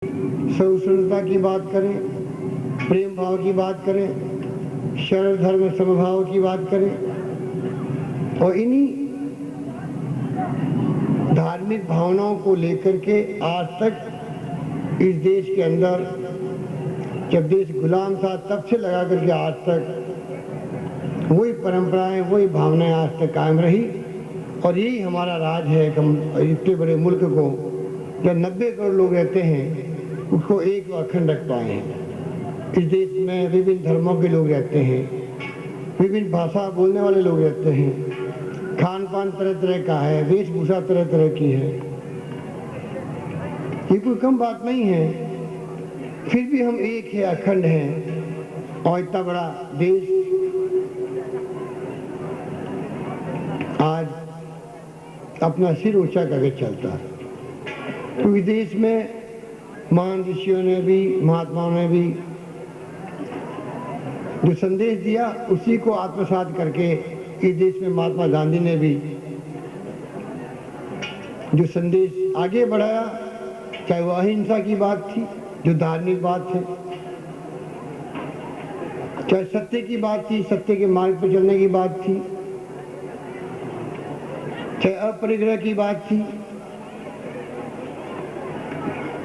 सहिष्णुता की बात करें, प्रेम भाव की बात करें, शरण धर्म समभाव की बात करें, और इन्हीं धार्मिक भावनाओं को लेकर के आज तक इस देश के अंदर, जब देश गुलाम था तब से लगा करके आज तक वही परंपराएं, वही भावनाएं आज तक कायम रही। और यही हमारा राज है कि हम इतने बड़े मुल्क को, जब 90 करोड़ लोग रहते हैं, उसको एक अखंड रख पाए हैं। इस देश में विभिन्न धर्मों के लोग रहते हैं, विभिन्न भाषा बोलने वाले लोग रहते हैं, खान पान तरह तरह का है, वेशभूषा तरह तरह की है। ये कोई कम बात नहीं है, फिर भी हम एक है, अखंड हैं। और इतना बड़ा देश आज अपना सिर ऊंचा करके चलता है, क्योंकि देश में महान ऋषियों ने भी, महात्माओं ने भी जो संदेश दिया उसी को आत्मसात करके इस देश में महात्मा गांधी ने भी जो संदेश आगे बढ़ाया, चाहे वो अहिंसा की बात थी, जो धार्मिक बात है, चाहे सत्य की बात थी, सत्य के मार्ग पर चलने की बात थी, चाहे अपरिग्रह की बात थी,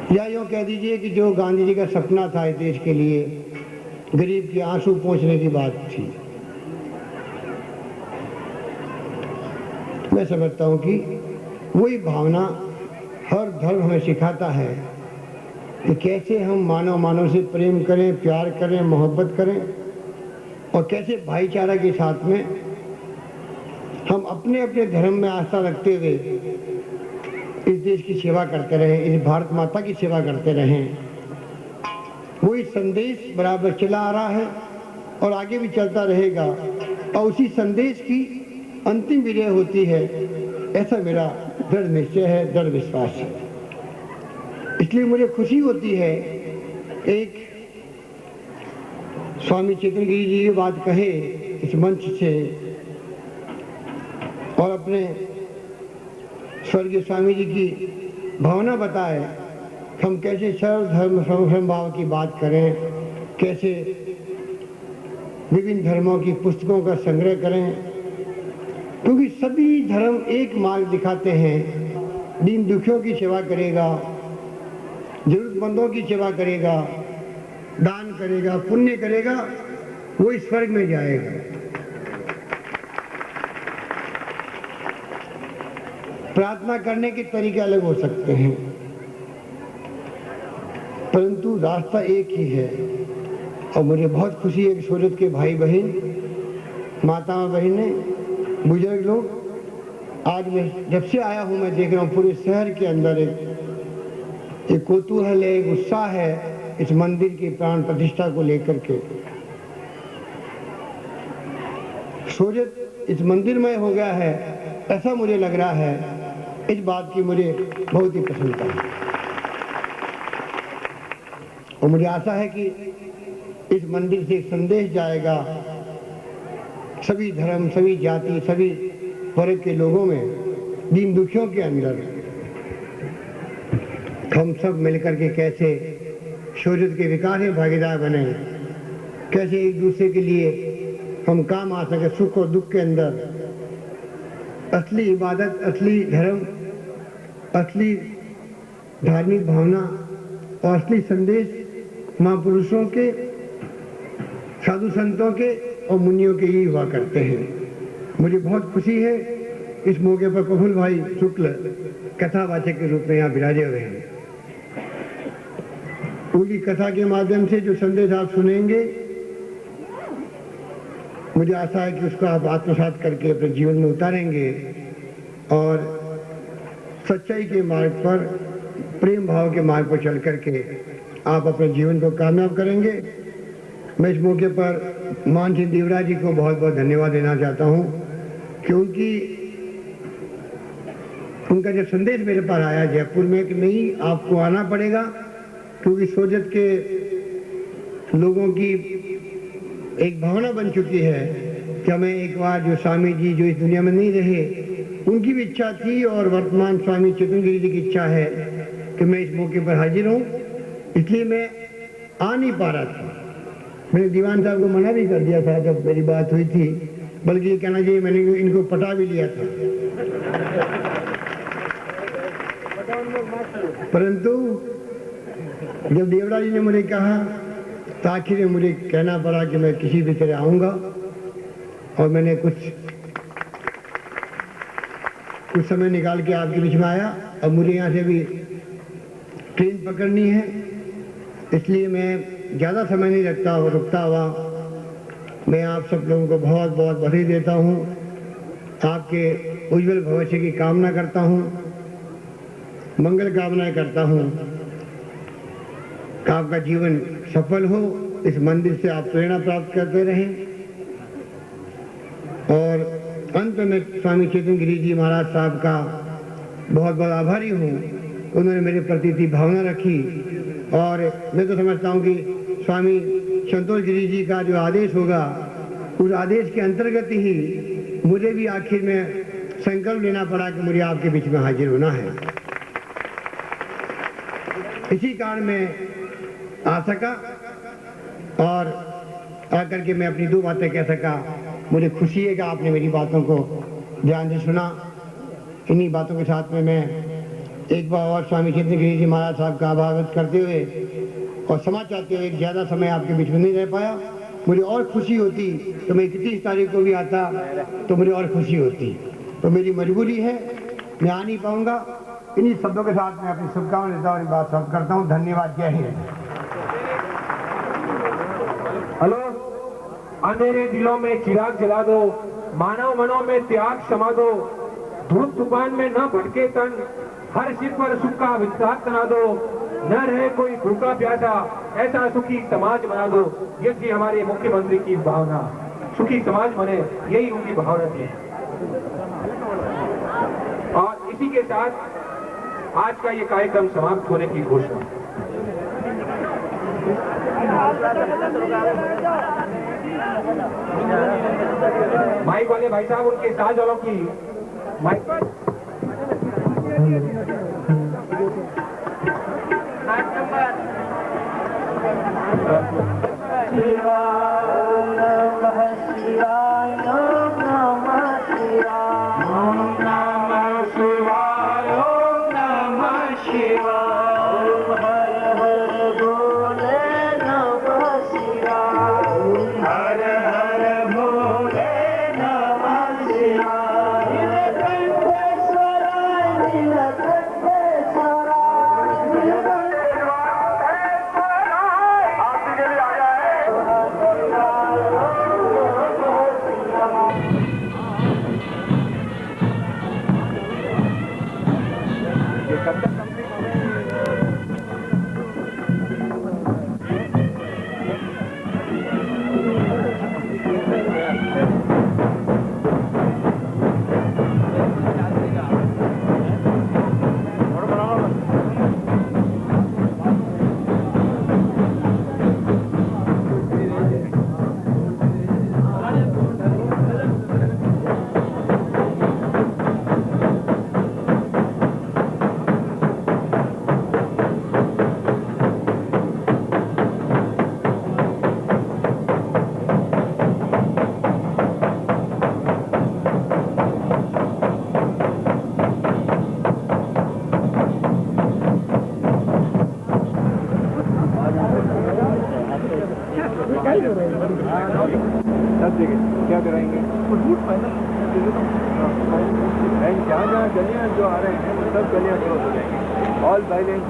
या यूँ कह दीजिए कि जो गांधी जी का सपना था इस देश के लिए, गरीब के आंसू पोंछने की बात थी। मैं समझता हूँ कि वही भावना हर धर्म हमें सिखाता है कि कैसे हम मानव से प्रेम करें, प्यार करें, मोहब्बत करें, और कैसे भाईचारा के साथ में हम अपने अपने धर्म में आस्था रखते हुए इस देश की सेवा करते रहें, इस भारत माता की सेवा करते रहें। वही संदेश बराबर चला आ रहा है और आगे भी चलता रहेगा, और उसी संदेश की अंतिम विजय होती है, ऐसा मेरा दृढ़ निश्चय है, दृढ़ विश्वास है। इसलिए मुझे खुशी होती है, एक स्वामी चेतनगिरी जी ये बात कहे इस मंच से, और अपने स्वर्गीय स्वामी जी की भावना बताए, हम कैसे सर्व धर्म समभाव की बात करें, कैसे विभिन्न धर्मों की पुस्तकों का संग्रह करें, क्योंकि सभी धर्म एक मार्ग दिखाते हैं। दीन दुखियों की सेवा करेगा, जरूरतमंदों की सेवा करेगा, दान करेगा, पुण्य करेगा, वो इस स्वर्ग में जाएगा। प्रार्थना करने के तरीके अलग हो सकते हैं, परंतु रास्ता एक ही है। और मुझे बहुत खुशी है कि सूरत के भाई बहन, माता बहनें, बुजुर्ग लोग, आज मैं जब से आया हूं मैं देख रहा हूं पूरे शहर के अंदर एक कौतूहल है, एक उत्साह है इस मंदिर की प्राण प्रतिष्ठा को लेकर के। सूरत इस मंदिरमय हो गया है, ऐसा मुझे लग रहा है। इस बात की मुझे बहुत ही प्रसन्नता है, और मुझे आशा है कि इस मंदिर से एक संदेश जाएगा सभी धर्म, सभी जाति, सभी वर्ग के लोगों में, दीन दुखियों के अंदर। हम सब मिलकर के कैसे शोषित के विकास में भागीदार बने, कैसे एक दूसरे के लिए हम काम आ सके, सुख और दुख के अंदर। असली इबादत, असली धर्म, असली धार्मिक भावना और असली संदेश महापुरुषों के, साधु संतों के और मुनियों के ही हुआ करते हैं। मुझे बहुत खुशी है इस मौके पर प्रफुल्ल भाई शुक्ल कथावाचक के रूप में यहाँ विराजे हुए हैं। उनकी कथा के माध्यम से जो संदेश आप सुनेंगे, मुझे आशा है कि उसको आप आत्मसात करके अपने जीवन में उतारेंगे और सच्चाई के मार्ग पर, प्रेम भाव के मार्ग पर चल करके आप अपने जीवन को कामयाब करेंगे। मैं इस मौके पर मान सिंह देवरा जी को बहुत बहुत धन्यवाद देना चाहता हूँ, क्योंकि उनका जो संदेश मेरे पास आया जयपुर में कि नहीं आपको आना पड़ेगा, क्योंकि सोजत के लोगों की एक भावना बन चुकी है कि हमें एक बार जो स्वामी जी जो इस दुनिया में नहीं रहे, उनकी भी इच्छा थी और वर्तमान स्वामी चेतनगिरी जी की इच्छा है कि मैं इस मौके पर हाजिर हूँ इसलिए मैं आ नहीं पा रहा था। मैंने दीवान साहब को मना भी कर दिया था जब मेरी बात हुई थी, बल्कि ये कहना चाहिए मैंने इनको पटा भी लिया था। परंतु जब देवड़ा जी ने मुझे कहा तो आखिर में मुझे कहना पड़ा कि मैं किसी भी तरह आऊँगा। और मैंने कुछ समय निकाल के आपके बीच में आया। अब मुझे यहाँ से भी ट्रेन पकड़नी है, इसलिए मैं ज़्यादा समय नहीं रुकता हुआ मैं आप सब लोगों को बहुत बहुत बधाई देता हूँ। आपके उज्जवल भविष्य की कामना करता हूँ, मंगल कामनाएं करता हूँ। आपका जीवन सफल हो, इस मंदिर से आप प्रेरणा प्राप्त करते रहें। और अंत में स्वामी चेतन गिरि जी महाराज साहब का बहुत बहुत आभारी हूँ। उन्होंने मेरे प्रति इतनी भावना रखी और मैं तो समझता हूँ कि स्वामी संतोष गिरि जी का जो आदेश होगा, उस आदेश के अंतर्गत ही मुझे भी आखिर में संकल्प लेना पड़ा कि मुझे आपके बीच में हाजिर होना है। इसी कारण मैं आ सका और आकर के मैं अपनी दो बातें कह सका। मुझे खुशी है कि आपने मेरी बातों को ध्यान से सुना। इन्हीं बातों के साथ में मैं एक बार और स्वामी चेतन गिरि जी महाराज साहब का आभार व्यक्त करते हुए और क्षमा चाहते हुए ज़्यादा समय आपके बीच में नहीं रह पाया। मुझे और खुशी होती तो मैं 31 तारीख को भी आता तो मुझे और खुशी होती, तो मेरी मजबूरी है, मैं आ नहीं पाऊँगा। इन्हीं शब्दों के साथ मैं अपनी शुभकामनाएं देता हूँ, बात समाप्त करता हूँ। धन्यवाद। जय हिंद। हेलो, अंधेरे दिलों में चिराग जला दो, मानव मनों में त्याग क्षमा दो, धूप तूफान में न भटके तन, हर सिर पर सुख का विस्तार तना दो, न रहे कोई भूखा प्यासा, ऐसा सुखी समाज बना दो। ये थी हमारे मुख्यमंत्री की भावना, सुखी समाज बने, यही उनकी भावना थी। और इसी के साथ आज का ये कार्यक्रम समाप्त होने की घोषणा। माइक वाले भाई साहब, उनके साथ वालों की माइक पर क्या कराएंगे? जहाँ गलियाँ जो आ रहे हैं वो सब गलियाँ क्लोज हो जाएंगी। ऑल बाइलेंस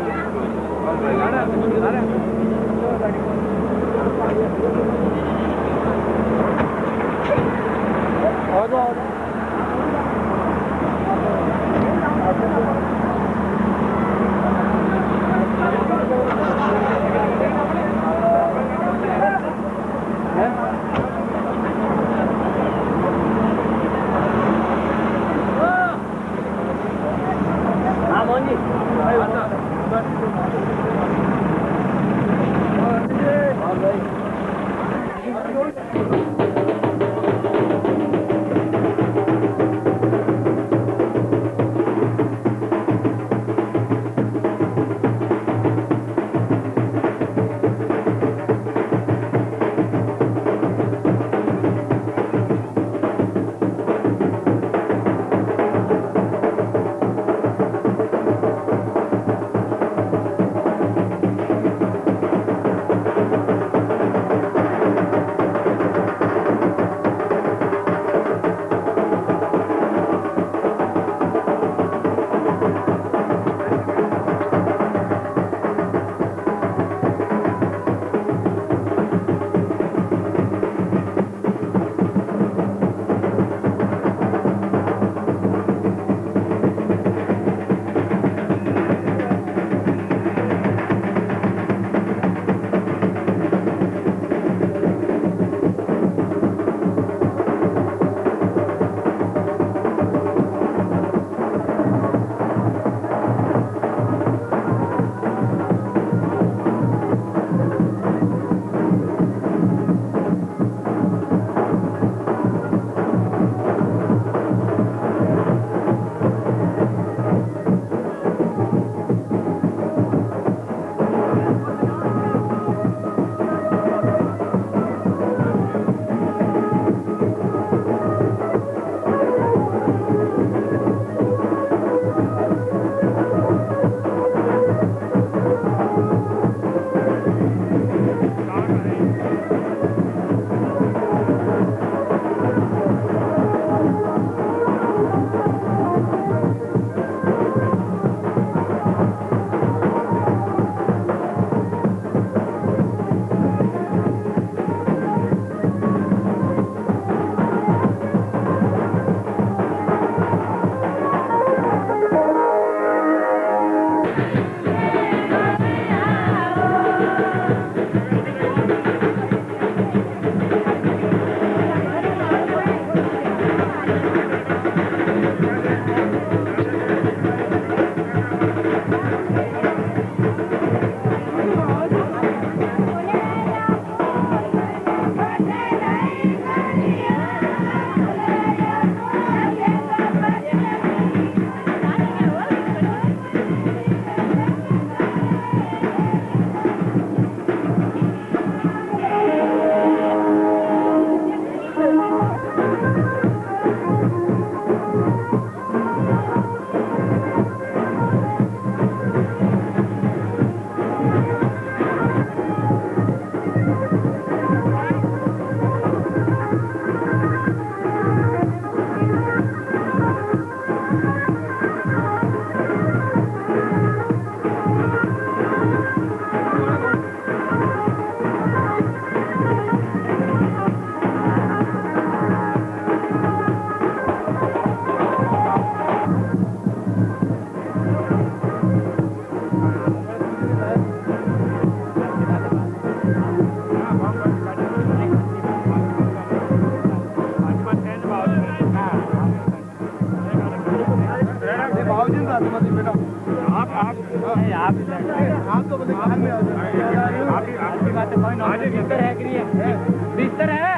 आपकी बातें कोई नॉलेज बिस्तर है कि नहीं है? बिस्तर है?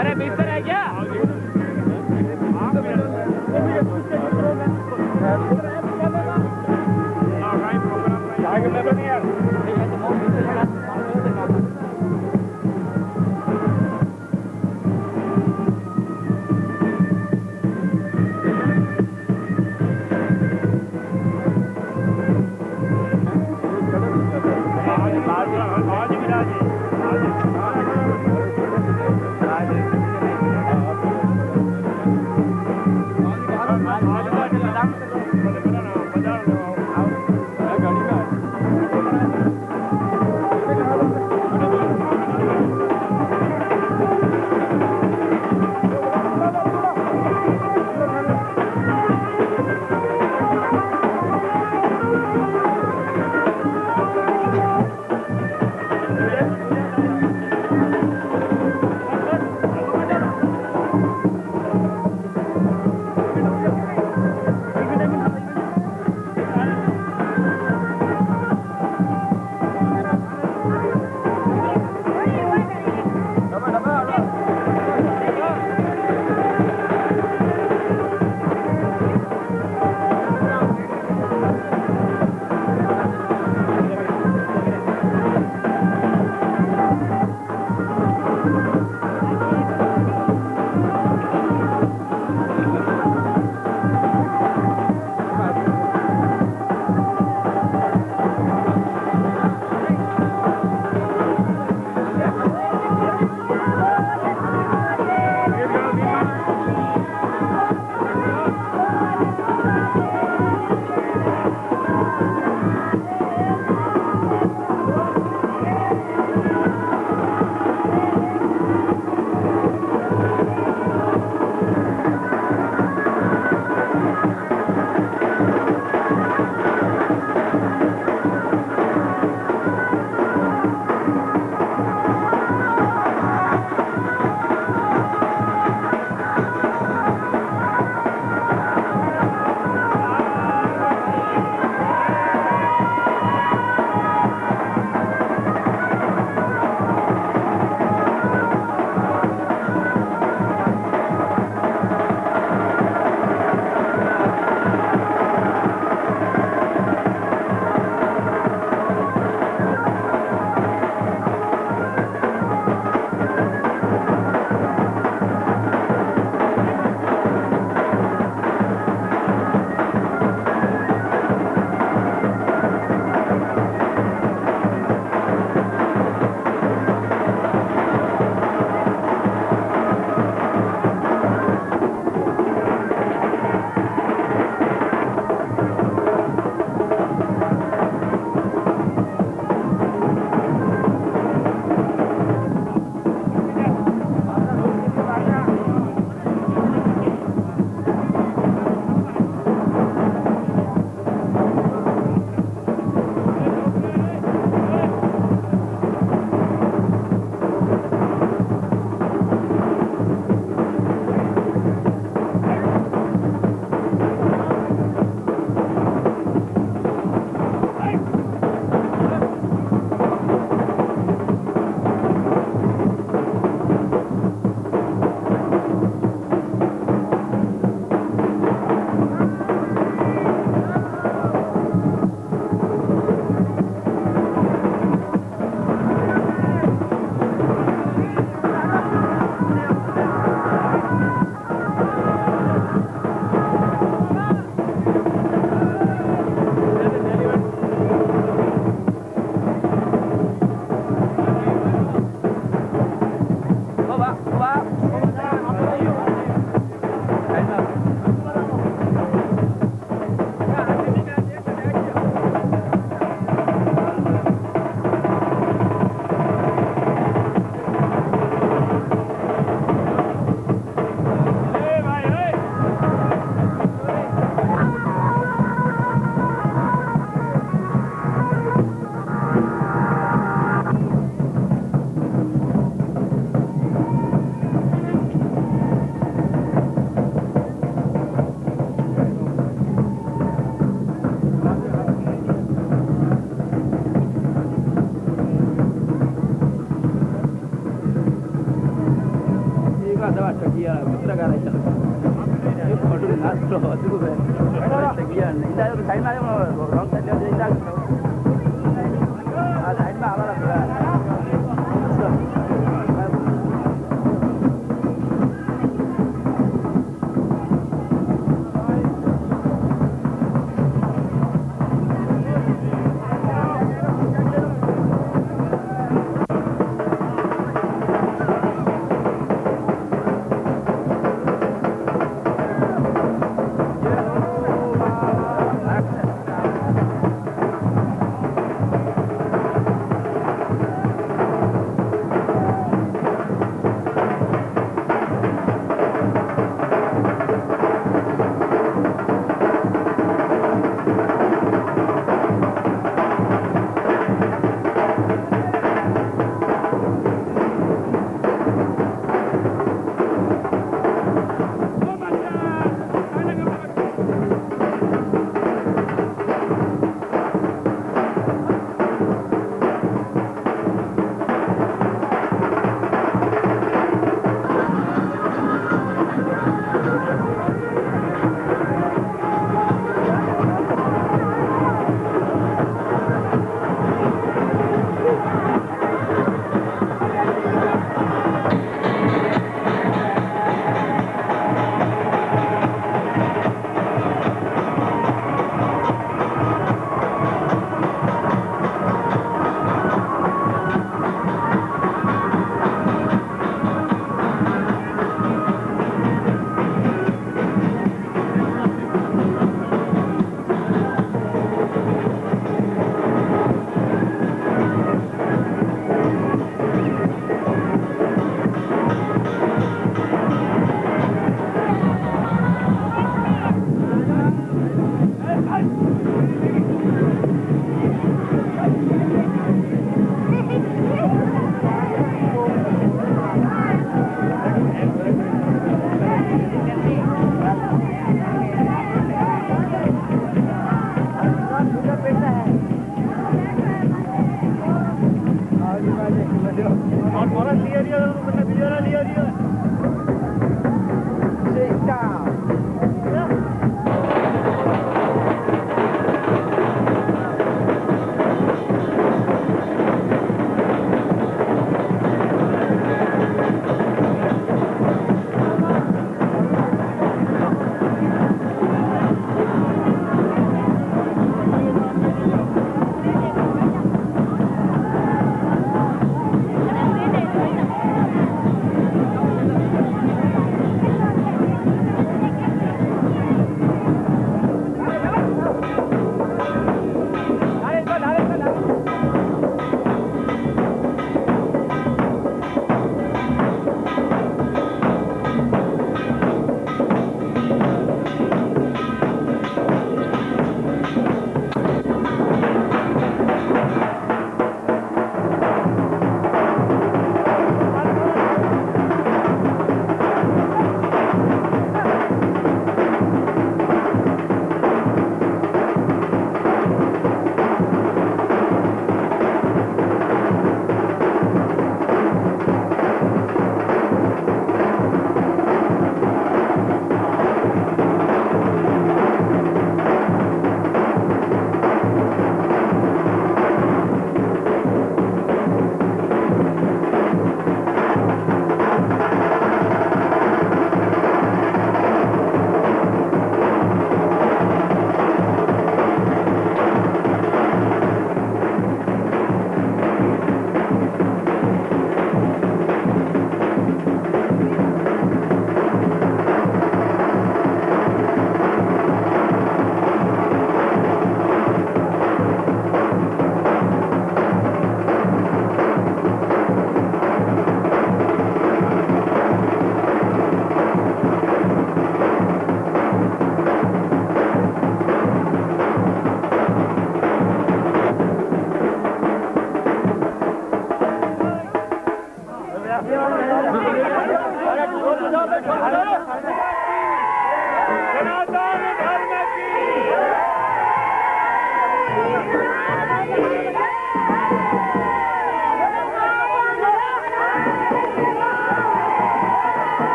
अरे बिस्तर है क्या?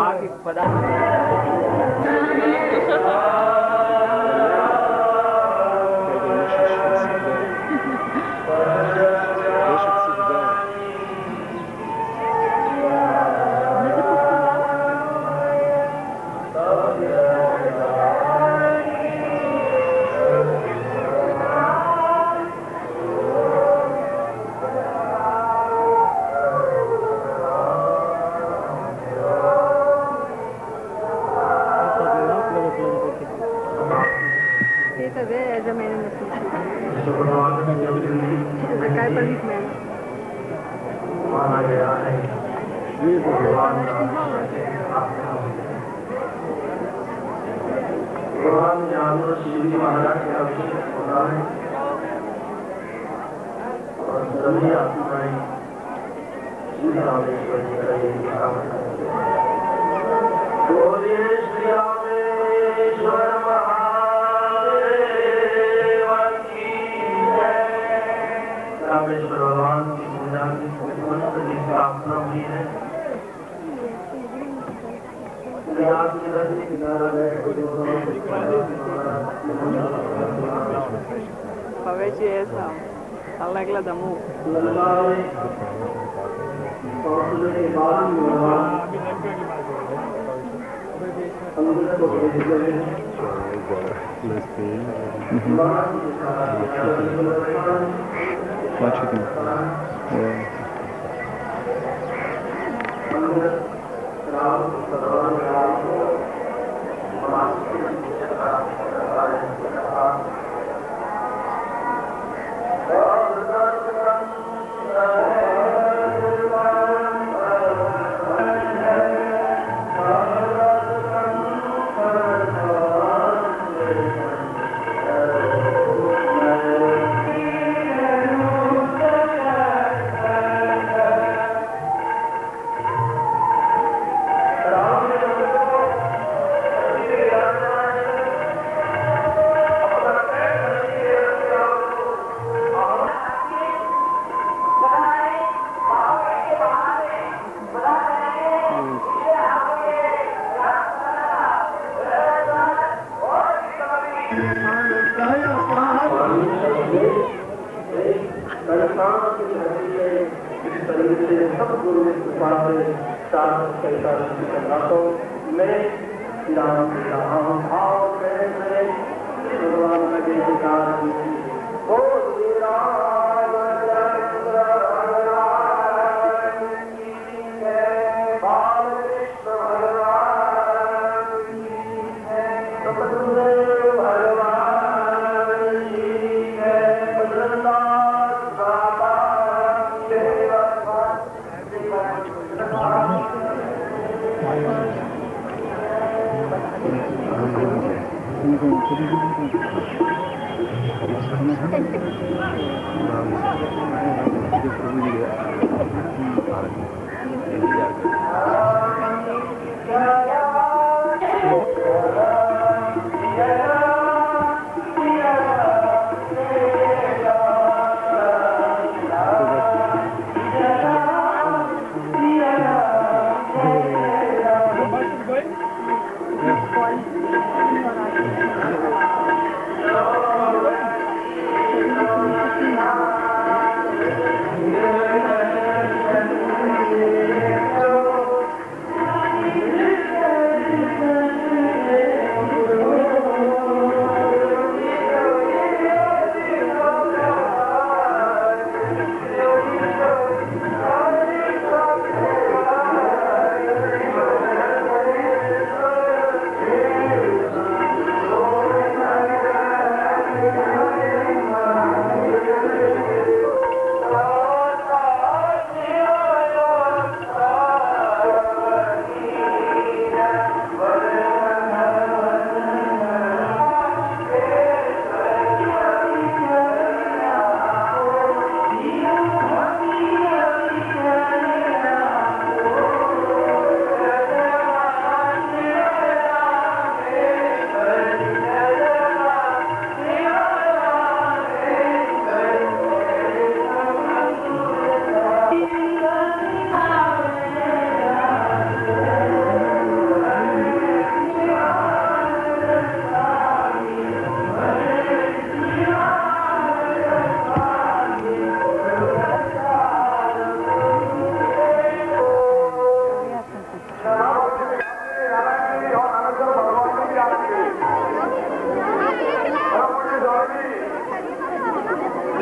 आगे पता भगवान जानवर शिव जी महाराज के अभिषेक होना है और सभी आत्माएं श्री रामेश्वर जी का यही काम है। बोलिए श्री रामेश्वर महादेव की जय। रामेश्वर भगवान की पूजा की समस्त की स्थापना हुई है। Powiedz essa, a legla da mu.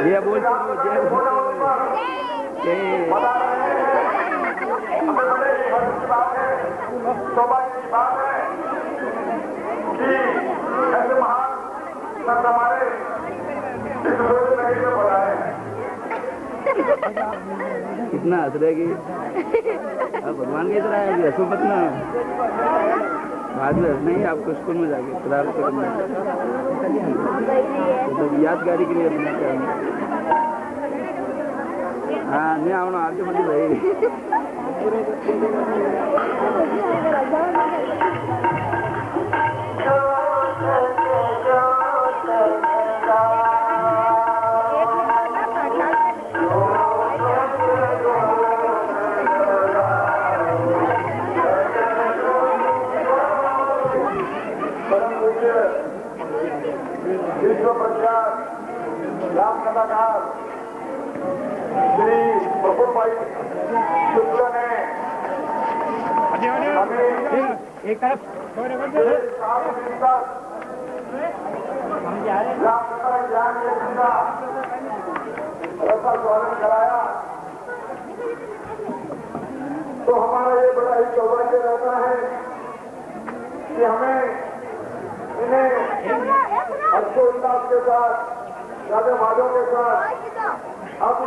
ये बोल सौभाग्य की बात है कि ऐसे महान संत हमारे इस नगरी में पधारे हैं। कितना हंस रहेगी भगवान की तरह है, हंसो मत ना, बाद में नहीं आपको स्कूल में जाके प्राप्त करना तो यादगारी के लिए बनाते हैं। हाँ नहीं आवना आगे मत भाई विश्व प्रख्यात राम कथाकार श्री प्रफुल्ल भाई शुक्ल ने हमें एक तरफ राम कथा ज्ञान का ऐसा स्वागत कराया तो हमारा ये बड़ा ही सौभाग्य रहता है कि हमें इन्हें हर्षोल्लास के साथ राजा माधव के साथ अब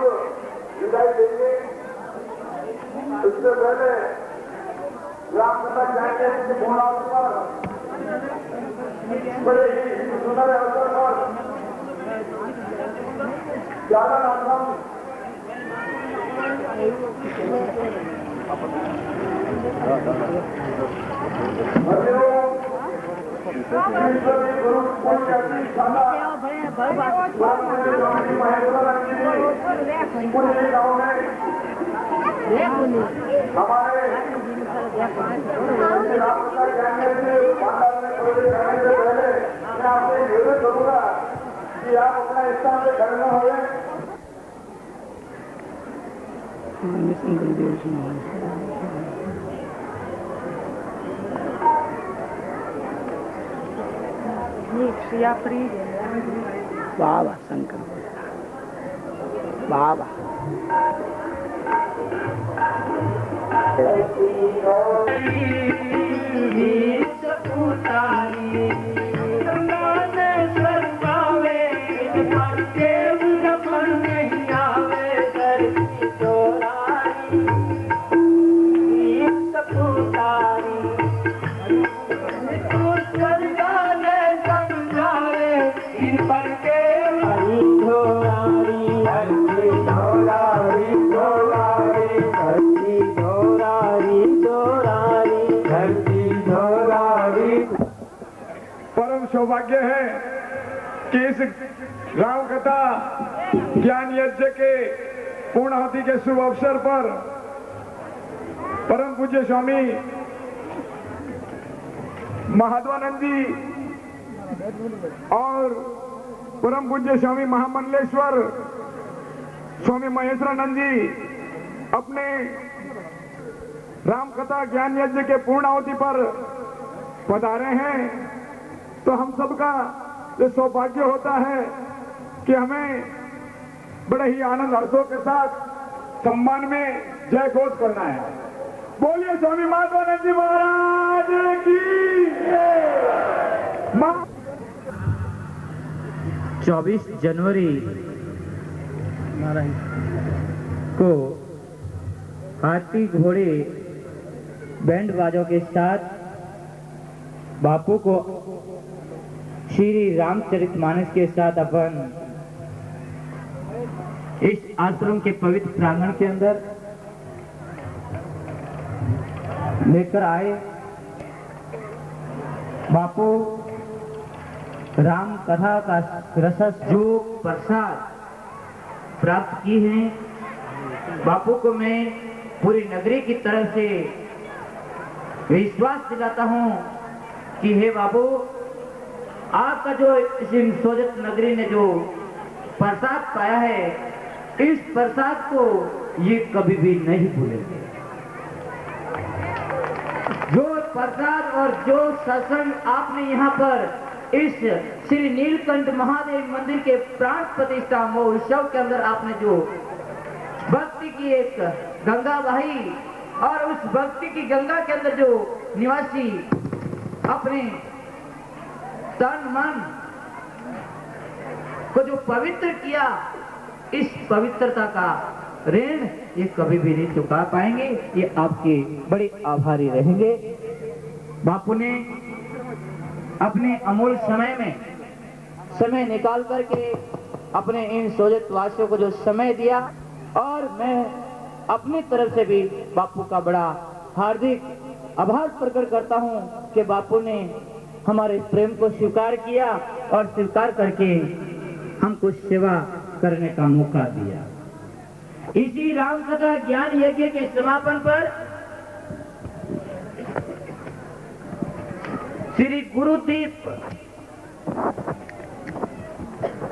विदाई देंगे। इससे पहले रामकथा जाएंगे पर बड़े ही सुंदर अवसर पर ज्यादा नाम हमारे पहले मैं आपसे निवेदन करूंगा कि आप अपना स्थान से खड़े हो गए। बाबा शंकर बाबा सौभाग्य है कि इस राम कथा ज्ञान यज्ञ के पूर्णाहुति के शुभ अवसर पर परम पूज्य स्वामी महादेवानंद जी और परम पूज्य स्वामी महामंडलेश्वर स्वामी महेश्वरानंद जी अपने राम कथा ज्ञान यज्ञ के पूर्णाहुति पर पधारे हैं। तो हम सबका ये सौभाग्य होता है कि हमें बड़े ही आनंद हर्षों के साथ सम्मान में जय घोष करना है। बोलिए स्वामी माधवानंद जी महाराज की जय। 24 जनवरी को हाथी घोड़े बैंड बाजों के साथ बापू को श्री रामचरितमानस के साथ अपन इस आश्रम के पवित्र प्रांगण के अंदर लेकर आए। बापू राम कथा का रसस जो प्रसाद प्राप्त की है, बापू को मैं पूरी नगरी की तरफ से विश्वास दिलाता हूं कि हे बाबू, आपका जो इस सोजत नगरी ने जो प्रसाद पाया है, इस प्रसाद को ये कभी भी नहीं भूलेंगे। जो प्रसाद और जो सत्संग आपने यहाँ पर इस श्री नीलकंठ महादेव मंदिर के प्राण प्रतिष्ठा महोत्सव के अंदर आपने जो भक्ति की एक गंगा बही और उस भक्ति की गंगा के अंदर जो निवासी अपने तन मन को जो पवित्र किया, इस पवित्रता का ऋण ये कभी भी नहीं चुका पाएंगे। ये आपके बड़े आभारी रहेंगे। बापू ने अपने अमूल्य समय निकाल करके अपने इन सोजत वासियों को जो समय दिया, और मैं अपनी तरफ से भी बापू का बड़ा हार्दिक आभार प्रकट करता हूं कि बापू ने हमारे प्रेम को स्वीकार किया और स्वीकार करके हमको सेवा करने का मौका दिया। इसी रामकथा ज्ञान यज्ञ के समापन पर श्री गुरुदीप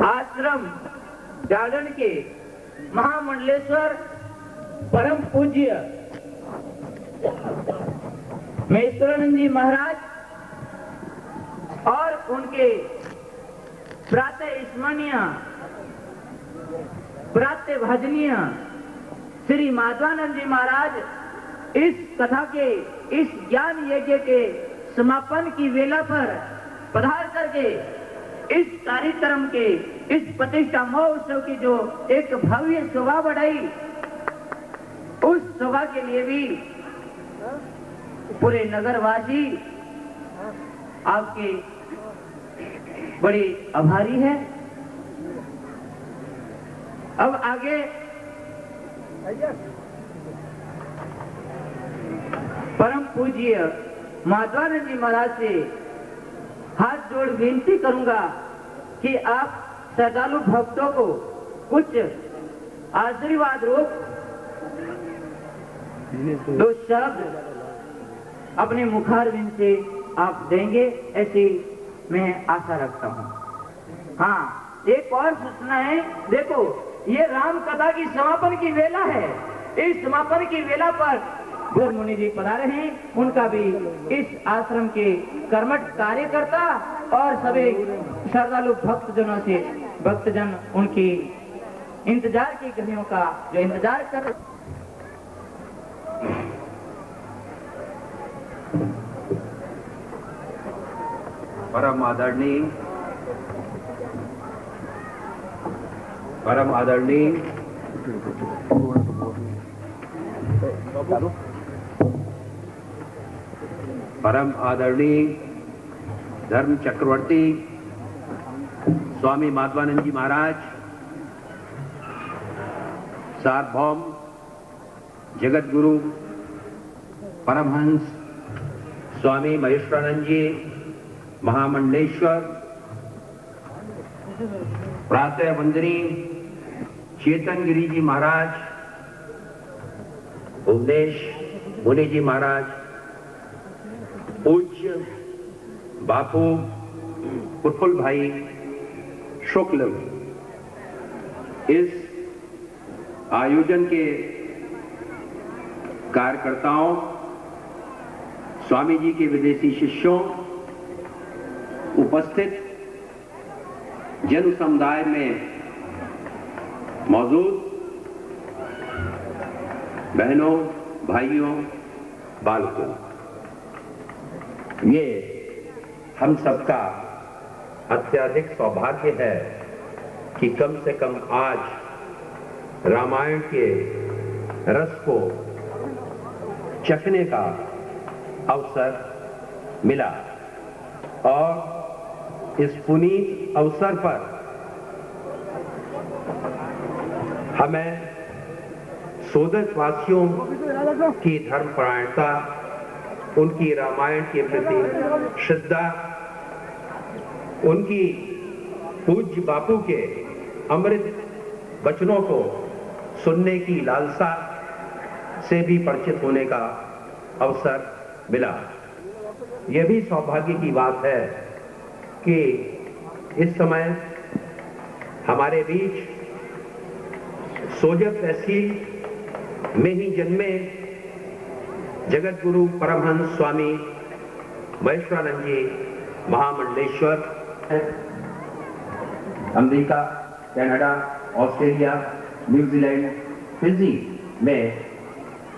आश्रम गार्डन के महामंडलेश्वर परम पूज्य महेश्वरानंद जी महाराज और उनके प्रातः स्मरणीय प्रातः भजनीय श्री माधवानंद जी महाराज इस कथा के, इस ज्ञान यज्ञ के समापन की वेला पर पधार करके इस कार्यक्रम के, इस प्रतिष्ठा महोत्सव की जो एक भव्य शोभा बढ़ाई, उस शोभा के लिए भी पूरे नगरवासी आपके बड़े आभारी है। अब आगे परम पूज्य माधवानंद जी महाराज से हाथ जोड़ विनती करूंगा कि आप श्रद्धालु भक्तों को कुछ आशीर्वाद रूप दो शब्द अपने मुखारविंद से आप देंगे, ऐसी मैं आशा रखता हूँ। हाँ, एक और सूचना है। देखो, ये राम कथा की समापन की वेला है। इस समापन की वेला पर गुरु मुनि जी पधारे हैं, उनका भी इस आश्रम के कर्मठ कार्यकर्ता और सभी श्रद्धालु भक्तजनों से भक्तजन उनकी इंतजार की घड़ियों का जो इंतजार कर परम आदरणीय धर्म चक्रवर्ती स्वामी माधवानंद जी महाराज, सार्वभौम जगत गुरु परमहंस स्वामी महेश्वरानंद जी महामंडलेश्वर, प्रातः वंदनीय चेतन गिरी जी महाराज, भुवनेश मुनि जी महाराज, पूज्य बापू प्रफुल्ल भाई शुक्ल, इस आयोजन के कार्यकर्ताओं, स्वामी जी के विदेशी शिष्यों, उपस्थित जन समुदाय में मौजूद बहनों, भाइयों, बालकों, ये हम सबका अत्यधिक सौभाग्य है कि कम से कम आज रामायण के रस को चखने का अवसर मिला, और इस पुनीत अवसर पर हमें सोदत वासियों की धर्मपरायणता, उनकी रामायण के प्रति श्रद्धा, उनकी पूज्य बापू के अमृत वचनों को सुनने की लालसा से भी परिचित होने का अवसर मिला। यह भी सौभाग्य की बात है कि इस समय हमारे बीच सोजत तहसील में ही जन्मे Jagat Guru Paramhans Swami Maheshwaranand ji Mahamandaleshwar America, Canada, Australia, New Zealand, Fiji में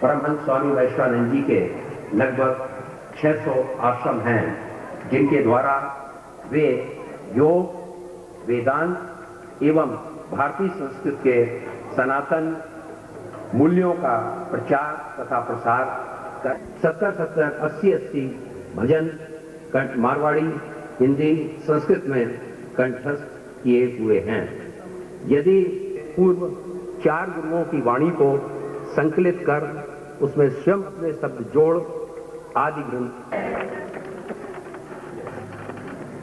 परमहंस स्वामी वैश्वानंद जी के लगभग 600 आश्रम हैं, जिनके द्वारा वे योग, वेदांत एवं भारतीय संस्कृत के सनातन मूल्यों का प्रचार तथा प्रसार कर 70-70, 80-80 भजन मारवाड़ी, हिंदी, संस्कृत में कंठस्थ किए हुए हैं। यदि पूर्व 4 गुरुओं की वाणी को संकलित कर उसमें स्वयं अपने शब्द जोड़ आदि ग्रंथ।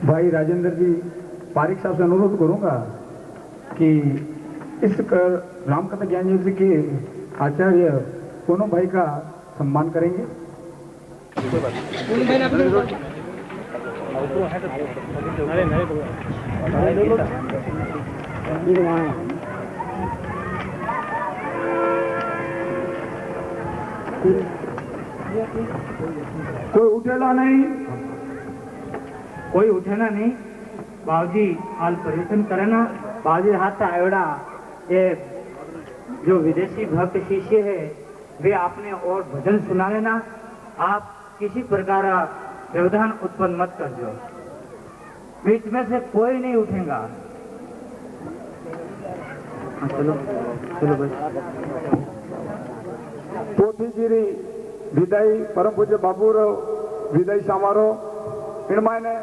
भाई राजेंद्र जी, पारिक साहब से अनुरोध करूंगा कि इस रामकथा ज्ञान यज्ञ के आचार्य कोनो भाई का सम्मान करेंगे। कोई उठेला नहीं, कोई उठेना नहीं। बाबूजी हाल परिवर्तन करना। बाबूजी हाथ आयोड़ा ये जो विदेशी भक्त शिष्य है वे आपने और भजन सुना लेना। आप किसी प्रकार व्यवधान उत्पन्न मत कर दो, बीच में से कोई नहीं उठेगा। चलो चलो बस। पोथीगिरी विदाई परम पूज्य बाबूराव विदाई समारोह इनमाने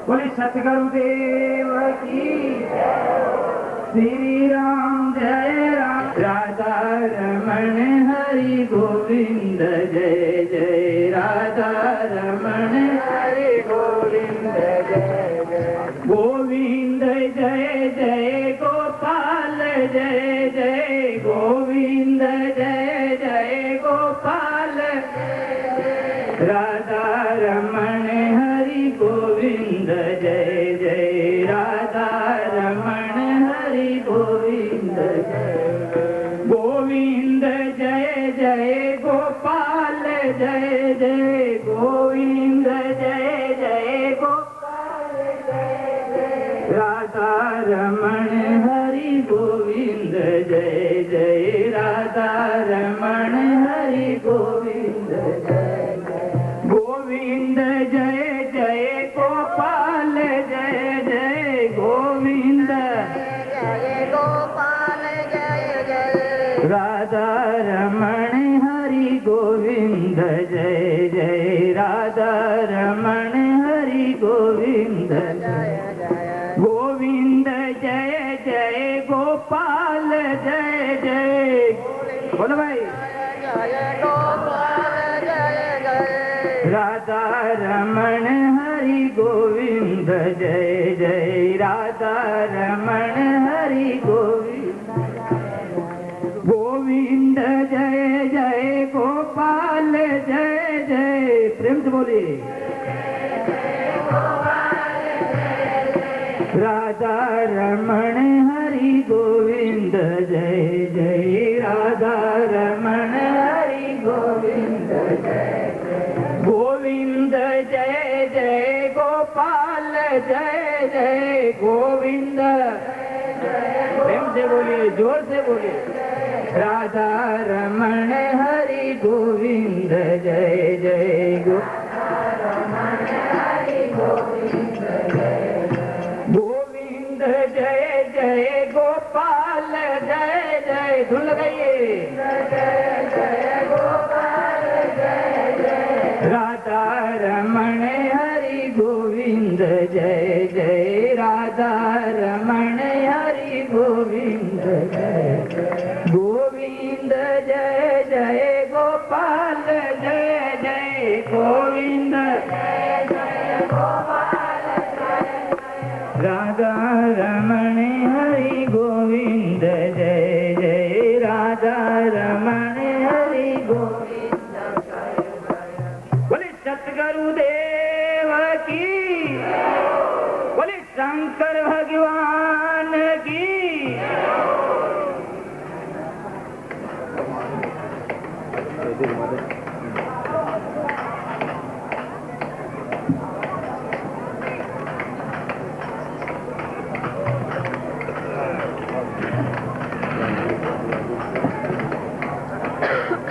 बोले सतगुरुदेव की श्री राम जय राम। राधा रमण हरि गोविंद जय जय। राधा रमण हरि गोविंद जय जय। गोविंद जय जय गोपाल जय जय। गोविंद जय जय गोपाल। राधा रमण हरि गोविंद जय जय। राधा रमण हरि गोविंद जय। गोविंद जय जय गोपाल जय जय। गोविंद जय जय गोपाल जय जय। राधा रमण हरि गोविंद जय जय। राधा रमण हरि गोविंद जय जय। गोविंद जय जय गोपाल जय जय। गोविंद जय गोपाल जय जय। राधा रमण हरि गोविंद जय जय। राधा रमण हरि गोविंद जय जय। गोविंद जय जय गोपाल जय जय। बोलो भाई। राधा रमण हरि गोविंद जय जय। राधा रमण हरि गोविंद। गोविंद जय जय गोपाल जय जय। प्रेम से बोले। राधा रमण हरि गोविंद जय जय। राधा रमण हरि गोविंद जय जय। गोविंद जय जय गोपाल जय जय। गोविंद प्रेम से बोलिए, जोर से बोलिए। राधा रमण हरि गोविंद जय जय। गोविंद जय जय गोपाल जय जय। धुन लगाइए। राधा रमण हरि गोविंद जय जय। राधा गोविंद जय गोविंद जय जय गोपाल जय जय गोविंद जय जय गोपाल जय जय राधा रमण हरि गोविंद जय जय राधा रमण हरि गोविंद जय जय बोले सतगुरुदेव की बोले शंकर भगवान की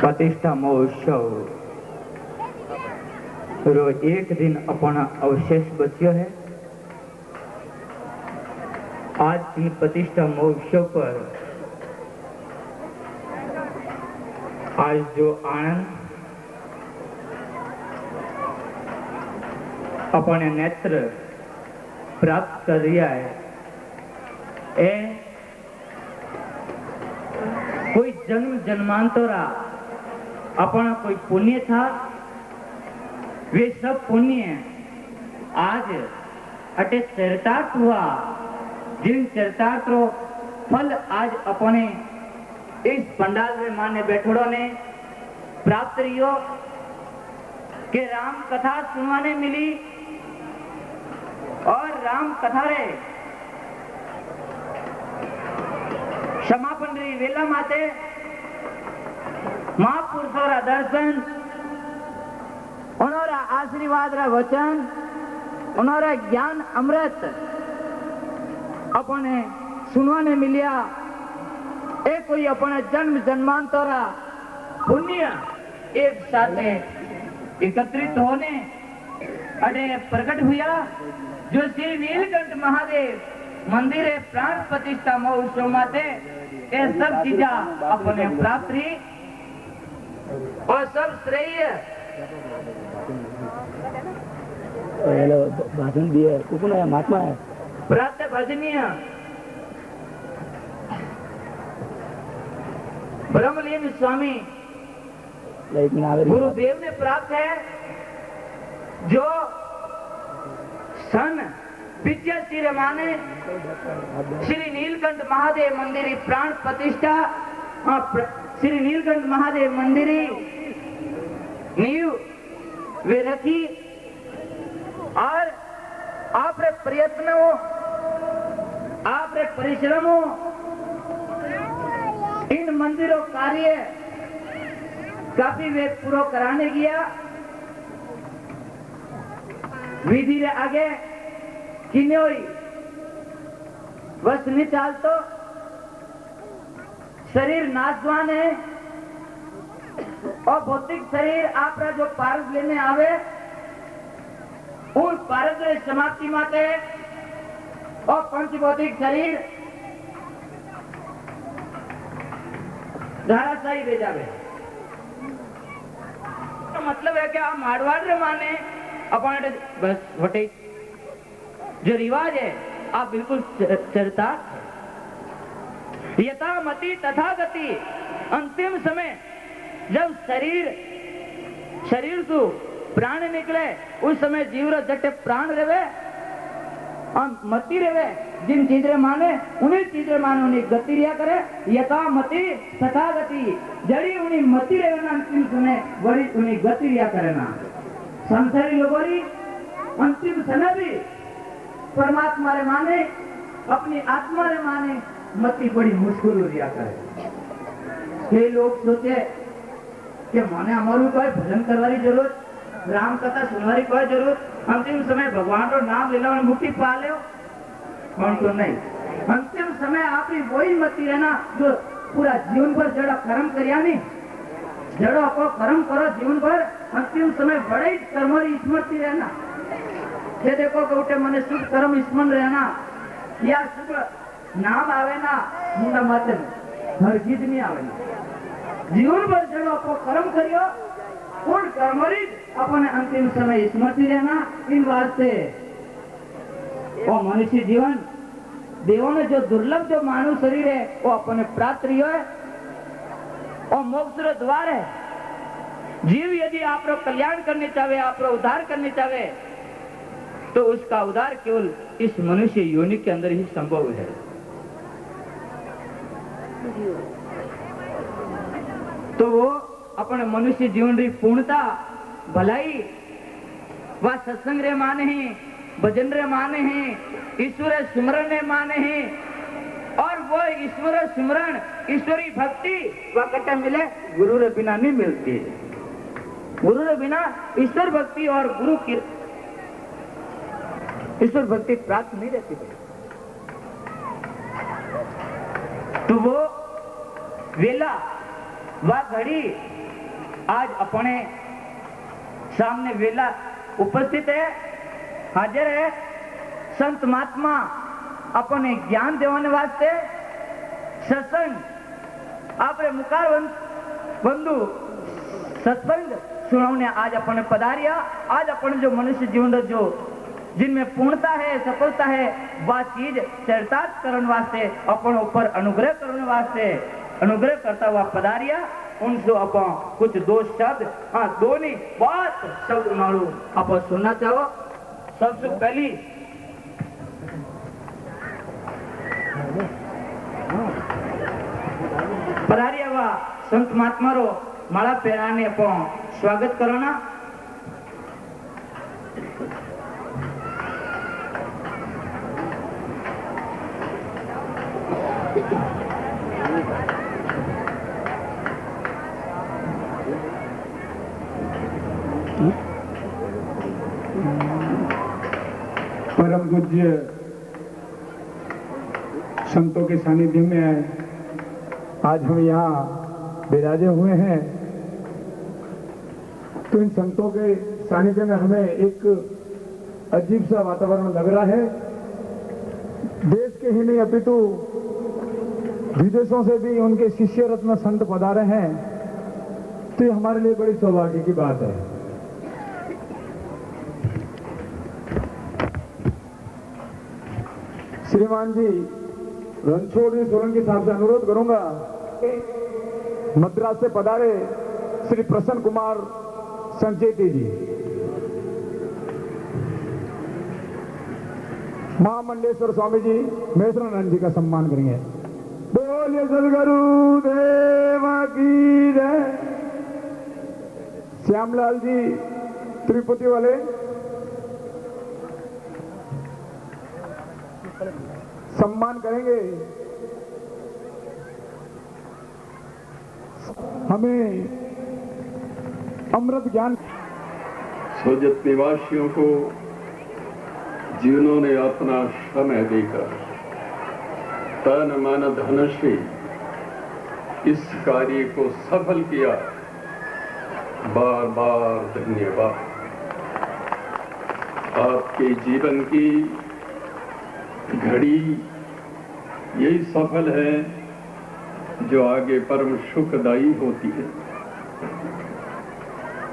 प्रतिष्ठा महोत्सव रो एक दिन अपना अवशेष बच्यो है। आज की प्रतिष्ठा महोत्सव पर आज जो आनंद अपने नेत्र प्राप्त कर रिया है ए कोई जन्म जन्मांतरा अपना कोई पुण्य था, वे सब पुण्य आज अटे चरितार्थ हुआ। जिन चरितार्थों फल आज अपने इस पंडाल में माने बैठोड़ों ने प्राप्त रियो के राम कथा सुनवाने मिली और राम कथा रे समापन री वेला माते महापुरुषों रा दर्शन उन्होंने आशीर्वाद रा वचन उन्होंने ज्ञान अमृत अपने सुनवाने मिलिया। एक कोई अपने जन्म जन्मांतरा पुण्य एक साथ एकत्रित होने अरे प्रकट हुआ जो श्री नीलकंठ महादेव मंदिर प्राण प्रतिष्ठा महोत्सव माते ये सब चीजा अपने प्राप्त रही और सब श्रेय भाषण दिए कौन है महात्मा है प्राप्त भजनीय ब्रह्मलीन स्वामी गुरुदेव ने प्राप्त है जो सन पिच्यासी माने श्री नीलकंठ महादेव मंदिर प्राण प्रतिष्ठा श्री नीलकंठ महादेव मंदिर नींव वे रखी और आपरे प्रयत्नों आपरे परिश्रमों इन मंदिरों कार्य काफी वे पूरा कराने गया विधि रे आगे किन्होई बस नहीं चाल तो शरीर नाशवान है और भौतिक शरीर आपका जो पारस लेने आवे उन पारस रे समाप्ति माते और पंचभौतिक शरीर धाराशाही दे जावे। तो मतलब है कि आप मारवाड़ रे माने अपन बस वटे जो रिवाज है आप बिल्कुल चरता यथा मति तथा गति। अंतिम समय जब शरीर से प्राण निकले उस समय जीव जटे प्राण रहे और मति रहे जिन चीज रे माने उन्हीं चीज रे माने उन्हीं गति रिया करे यथा मति तथा गति जड़ी उन्हीं मति रहे ना अंतिम समय बड़ी उन्हीं गति रिया करे ना संसारी लोगों री अंतिम समय भी परमात्मा रे माने अपनी आत्मा रे माने मति बड़ी मुश्किल हो रिया करे। ये लोग सोचे कि माने हमारू कोई भजन करवारी जरूरत राम कथा सुनवारी कोई जरूरत अंतिम समय भगवान रो नाम लेला और मुक्ति पा ले कौन तो नहीं। अंतिम समय आपकी वही मति रहना जो पूरा जीवन भर जड़ा कर्म करिया नहीं जड़ो को कर्म करो जीवन भर अंतिम समय बड़े कर्मोरी स्मृति रहना ये देखो कि उठे मने शुभ कर्म स्मरण रहना या शुभ नाम आवे ना मुंडा माते हर चीज नहीं आवे जीवन भर जड़ो को कर्म करियो उन कर्मोरी अपने अंतिम समय स्मृति रहना इन वास्ते और मनुष्य जीवन देवों ने जो दुर्लभ जो मानव शरीर है वो अपने प्राप्त रही है और मोक्ष रो द्वार है। जीव यदि आप कल्याण करने चाहे, आप उद्धार करने चाहे, तो उसका उद्धार केवल इस मनुष्य योनि के अंदर ही संभव है। तो वो अपने मनुष्य जीवन री पूर्णता, भलाई व सत्संग रे माने हैं, भजन रे माने हैं, ईश्वर सिमरन रे माने हैं, और वो ईश्वर सिमरन, ईश्वरी भक्ति वह कटे मिले, गुरु रे बिना नहीं मिलती। गुरु रे बिना ईश्वर भक्ति और गुरु की ईश्वर भक्ति प्राप्त नहीं रहती। तो वो वेला वह घड़ी आज अपने सामने वेला उपस्थित है, हाजिर है। संत महात्मा अपने ज्ञान देवाने वास्ते सत्संग आपरे मुखार बंधु सत्संग सुनाने आज अपने पधारिया। आज अपने जो मनुष्य जीवन जो जिनमें पूर्णता है, सफलता है, वह चीज चरितार्थ करने वास्ते, अपने ऊपर अनुग्रह करने वास्ते अनुग्रह करता हुआ पधारिया। उनसे अपन कुछ दो शब्द, हाँ दो नहीं बहुत शब्द मारू अपन सुनना चाहो। सबसे पहली पधारिया हुआ संत महात्मा रो माला पहराने अपन स्वागत करना। परम पूज्य संतों के सानिध्य में आज हम यहाँ विराजे हुए हैं, तो इन संतों के सानिध्य में हमें एक अजीब सा वातावरण लग रहा है। देश के ही नहीं अपितु विदेशों से भी उनके शिष्य रत्न संत पधारे हैं, तो ये हमारे लिए बड़ी सौभाग्य की बात है। श्रीमान जी रणछोड़ जी सोलंकी साहब से अनुरोध करूंगा, मद्रास से पधारे श्री प्रसन्न कुमार संचेती जी, महामंडलेश्वर स्वामी जी महेश्वरानंद जी का सम्मान करेंगे। बोलिए सदगुरु देव की जय। श्यामलाल जी तिरुपति वाले सम्मान करेंगे। हमें अमृत ज्ञान। सोजत निवासियों को जिन्होंने अपना समय देकर तन मन धन से इस कार्य को सफल किया, बार बार धन्यवाद। आपके जीवन की घड़ी यही सफल है जो आगे परम सुखदायी होती है।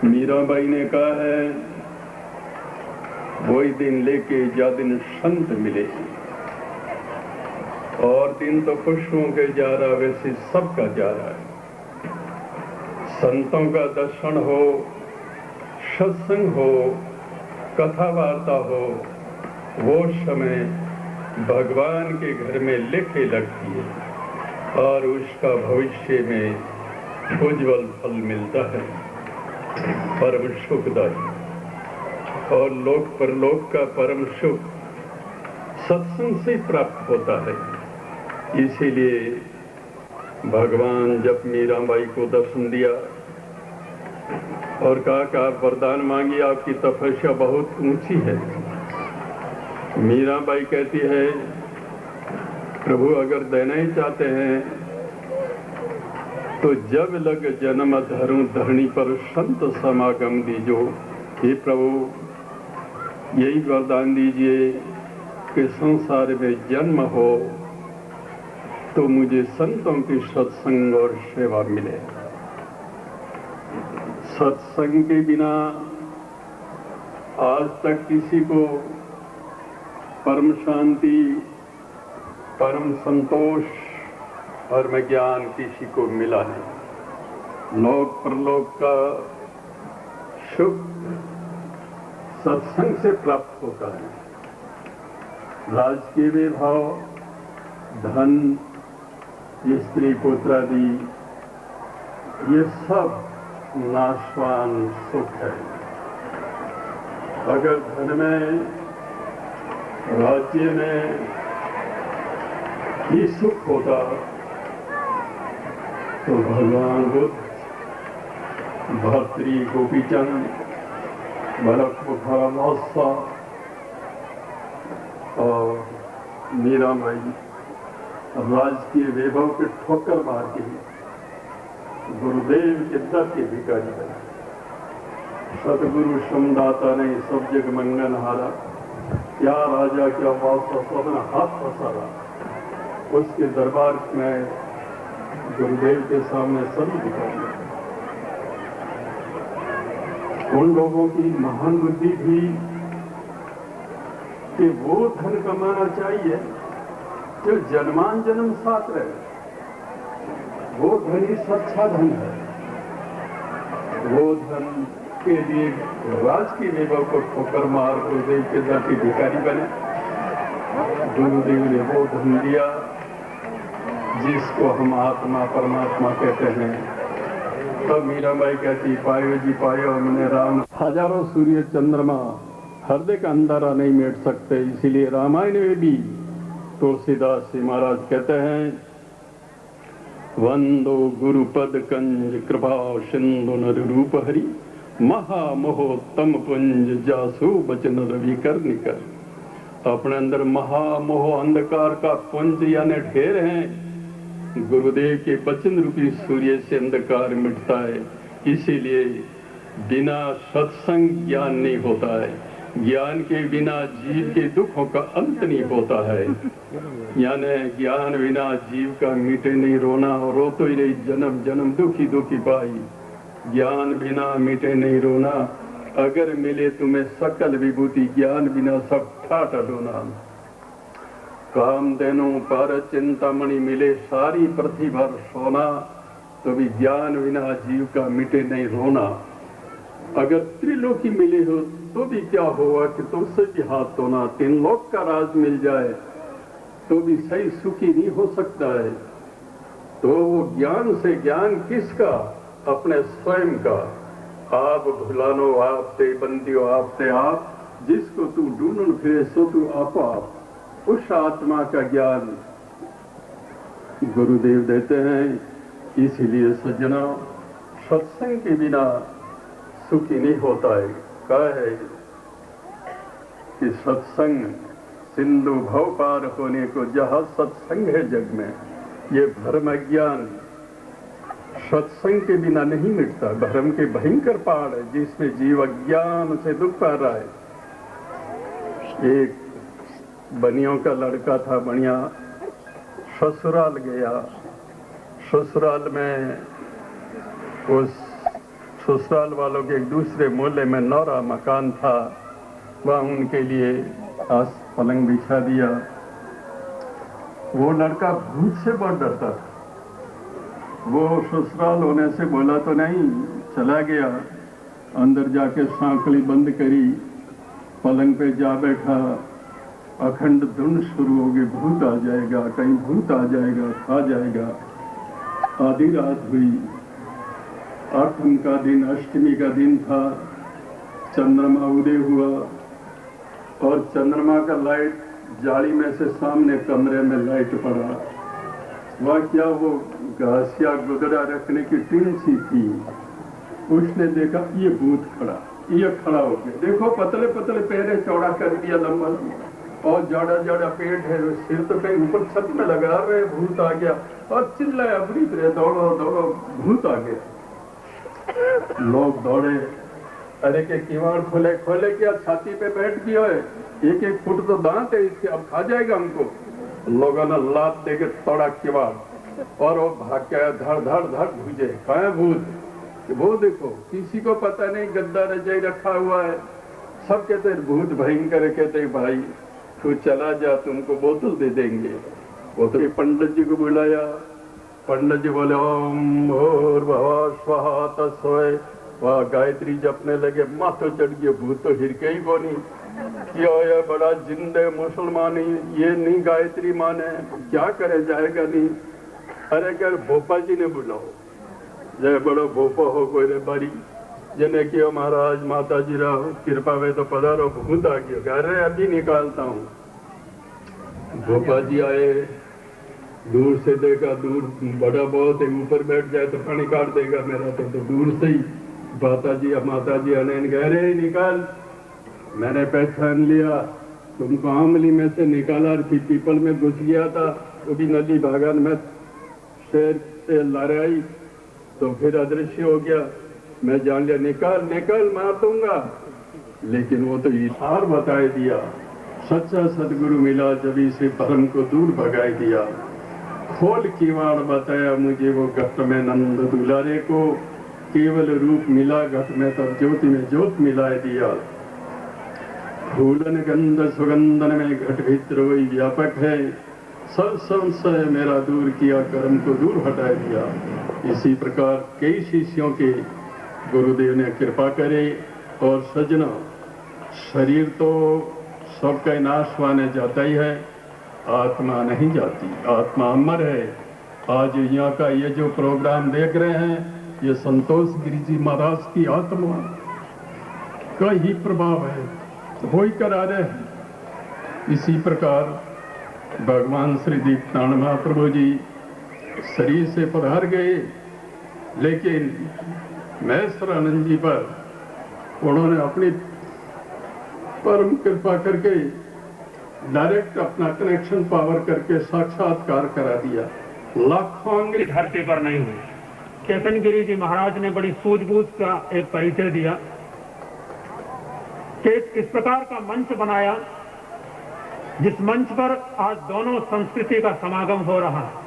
मीराबाई ने कहा है, वही दिन लेके जा दिन संत मिले, और दिन तो खुशों के जा रहा वैसे सबका जा रहा है। संतों का दर्शन हो, सत्संग हो, कथा वार्ता हो, वो समय भगवान के घर में लेके लगती है और उसका भविष्य में उज्जवल फल मिलता है, परम सुखदायी। और लोक परलोक का परम सुख सत्संग से प्राप्त होता है। इसीलिए भगवान जब मीराबाई को दर्शन दिया और कहा कि आप वरदान मांगिए, आपकी तपस्या बहुत ऊंची है। मीराबाई कहती है, प्रभु अगर देना ही चाहते हैं तो जब लग जन्म धरूं धरणी पर संत समागम दीजो। हे प्रभु यही वरदान दीजिए कि संसार में जन्म हो तो मुझे संतों की सत्संग और सेवा मिले। सत्संग के बिना आज तक किसी को परम शांति परम संतोष और में ज्ञान किसी को मिला नहीं। लोक परलोक का सुख सत्संग से प्राप्त होता है। राजकीय वैभव, धन, स्त्री पुत्र आदि ये सब नाशवान सुख है। अगर धन में, राज्य में ही सुख होता तो भगवान बुद्ध, भर्तृ गोपीचंद, भरत मुखारामासा और मीराबाई राजकीय वैभव के ठोकर मार के गुरुदेव के दर के भिखारी बने। सतगुरु श्रमदाता ने सब जग मंगन हारा, क्या राजा क्या वासा सबने हाथ पसारा। उसके दरबार में गुरुदेव के सामने सभी भिखारी बने। उन लोगों की महान बुद्धि थी कि वो धन कमाना चाहिए जो जन्मान जन्म साथ रहे। वो धन ही सच्चा धन है। वो धन के लिए राज की वैभव को ठोकर मार गुरुदेव के दर के भिखारी बने। गुरुदेव ने वो धन दिया जिसको हम आत्मा परमात्मा कहते हैं। तब मीराबाई कहती, पायो जी पायो हमने राम। हजारों सूर्य चंद्रमा हृदय का अंधारा नहीं मेट सकते। इसीलिए रामायण में भी तुलसीदास जी महाराज कहते हैं, वंदो गुरुपद कंज कृपा सिंधु नर रूप हरि, महामोहतम पुंज जासु बचन रवि कर निकर। अपने अंदर महामोह अंधकार का पुंज यानी ढेर हैं। गुरुदेव के वचन रूपी सूर्य से अंधकार मिटता है। इसीलिए बिना सत्संग ज्ञान नहीं होता है। ज्ञान के बिना जीव के दुखों का अंत नहीं होता है। यानी ज्ञान बिना जीव का मिटे नहीं रोना, और रो तो ही नहीं जन्म जन्म दुखी दुखी पाई। ज्ञान बिना मिटे नहीं रोना, अगर मिले तुम्हें सकल विभूति, ज्ञान बिना सब ठाट डोना। काम देनो पर चिंतामणि मिले सारी पृथ्वी भर सोना, तो भी ज्ञान बिना जीव का मिटे नहीं रोना। अगर त्रिलोकी मिले हो तो भी क्या हुआ कि तुमसे भी हाथ धोना। तीन लोक का राज मिल जाए तो भी सही सुखी नहीं हो सकता है। तो वो ज्ञान से, ज्ञान किसका? अपने स्वयं का। आप भुलानो आपसे, बंदियो आपसे आप, जिसको तू ढूंढन फिरे सो तू आप आप। उस आत्मा का ज्ञान गुरुदेव देते हैं। इसीलिए सज्जना, सत्संग के बिना सुखी नहीं होता है। कहा है कि सत्संग सिंधु भव पार होने को जहां सत्संग है जग में। ये भ्रम ज्ञान सत्संग के बिना नहीं मिटता। भ्रम के भयंकर पहाड़ है जिसमें जीव अज्ञान से दुख पा रहा है। एक बनियों का लड़का था, बढ़िया ससुराल गया। ससुराल में उस ससुराल वालों के एक दूसरे मोहल्ले में नौरा मकान था। वहाँ उनके लिए आस पलंग बिछा दिया। वो लड़का भूत से बहुत डरता था। वो ससुराल होने से बोला तो नहीं, चला गया। अंदर जाके सांकली बंद करी, पलंग पे जा बैठा। अखंड धुन शुरू हो गई, भूत आ जाएगा, कहीं भूत आ जाएगा, खा जाएगा। आधी रात हुई। आठम का दिन, अष्टमी का दिन था। चंद्रमा उदय हुआ और चंद्रमा का लाइट जाली में से सामने कमरे में लाइट पड़ा। वह क्या, वो घासिया गुदड़ा रखने की टीन सी थी। उसने देखा ये भूत खड़ा, ये खड़ा हो गया। देखो पतले पतले पैरे चौड़ा कर दिया, लंबा और जाड़ा जाड़ा पेट है। सिर तो कहीं ऊपर छत में लगा रहे, भूत आ गया और चिल्लाया बुरी तरह, दौड़ो दौड़ो, भूत आ गया। लोग दौड़े, अरे के किवाड़ खोले, खोले क्या, छाती पे बैठ गया है, एक एक फुट तो दांत है इसके, अब खा जाएगा हमको। लोगों ने लात दे के तोड़ा किवाड़ और वो भाग के धड़ धड़ धड़ भूजे। कहा भूत? वो देखो, किसी को पता नहीं, गद्दा रजाई रखा हुआ है। सब कहते भूत भयंकर। कहते भाई तू चला जा, तुमको बोतल दे देंगे। वो तो पंडित जी को बुलाया। पंडित जी बोले ओम भूर्भुवः स्वः तत्सवितुर्वरेण्यं। वह गायत्री जपने लगे, माथो चढ़ गया, भूत तो हिरके ही को नहीं। क्या ये बड़ा जिंदे मुसलमान ये नहीं गायत्री माने, क्या करे, जाएगा नहीं। अरे क्या भोपा जी ने बुलाओ, जय बड़ो भोपा हो कोई रे बारी, जिन्हें किया महाराज माता जी राव कृपा वे तो पधारो, भूत आ गया। अरे अभी निकालता हूँ। भोपा जी आए, दूर से देखा, दूर बड़ा बहुत है, ऊपर बैठ जाए तो पानी काट देगा मेरा, तो दूर से ही माता जी अनैन कह रहे निकाल। मैंने पहचान लिया, तुमको आमली में से निकाला, पीपल में घुस गया था, वो भी नदी बागान में शेर से लड़ाई, तो फिर अदृश्य हो गया। मैं जान लिया, निकाल निकाल मार दूंगा। लेकिन वो तो इशार बताए दिया, सच्चा सदगुरु मिला जब इसे परम को दूर भगाए दिया। खोल किवाड़ बताया मुझे वो घट में नंद दुलारे को, केवल रूप मिला घट में तब ज्योति में ज्योत मिलाए दिया। फूलन गंध सुगंधन में घट भीतर वही व्यापक है, सब संशय मेरा दूर किया, कर्म को दूर हटा दिया। इसी प्रकार कई शिष्यों के गुरुदेव ने कृपा करे। और सजना, शरीर तो सबका नाश होने जाता ही है, आत्मा नहीं जाती, आत्मा अमर है। आज यहाँ का ये जो प्रोग्राम देख रहे हैं, ये संतोष गिरी जी महाराज की आत्मा का ही प्रभाव है, वो ही करा रहे हैं। इसी प्रकार भगवान श्री दीप्तानंद महाप्रभु जी शरीर से पधार गए, लेकिन महेश्वरानंद जी पर उन्होंने अपनी परम कृपा करके डायरेक्ट अपना कनेक्शन पावर करके साक्षात्कार करा दिया। लाखों अंग्रेज धरती पर नहीं हुई। चेतन गिरी जी महाराज ने बड़ी सूझबूझ का एक परिचय दिया कि इस प्रकार का मंच बनाया जिस मंच पर आज दोनों संस्कृति का समागम हो रहा है।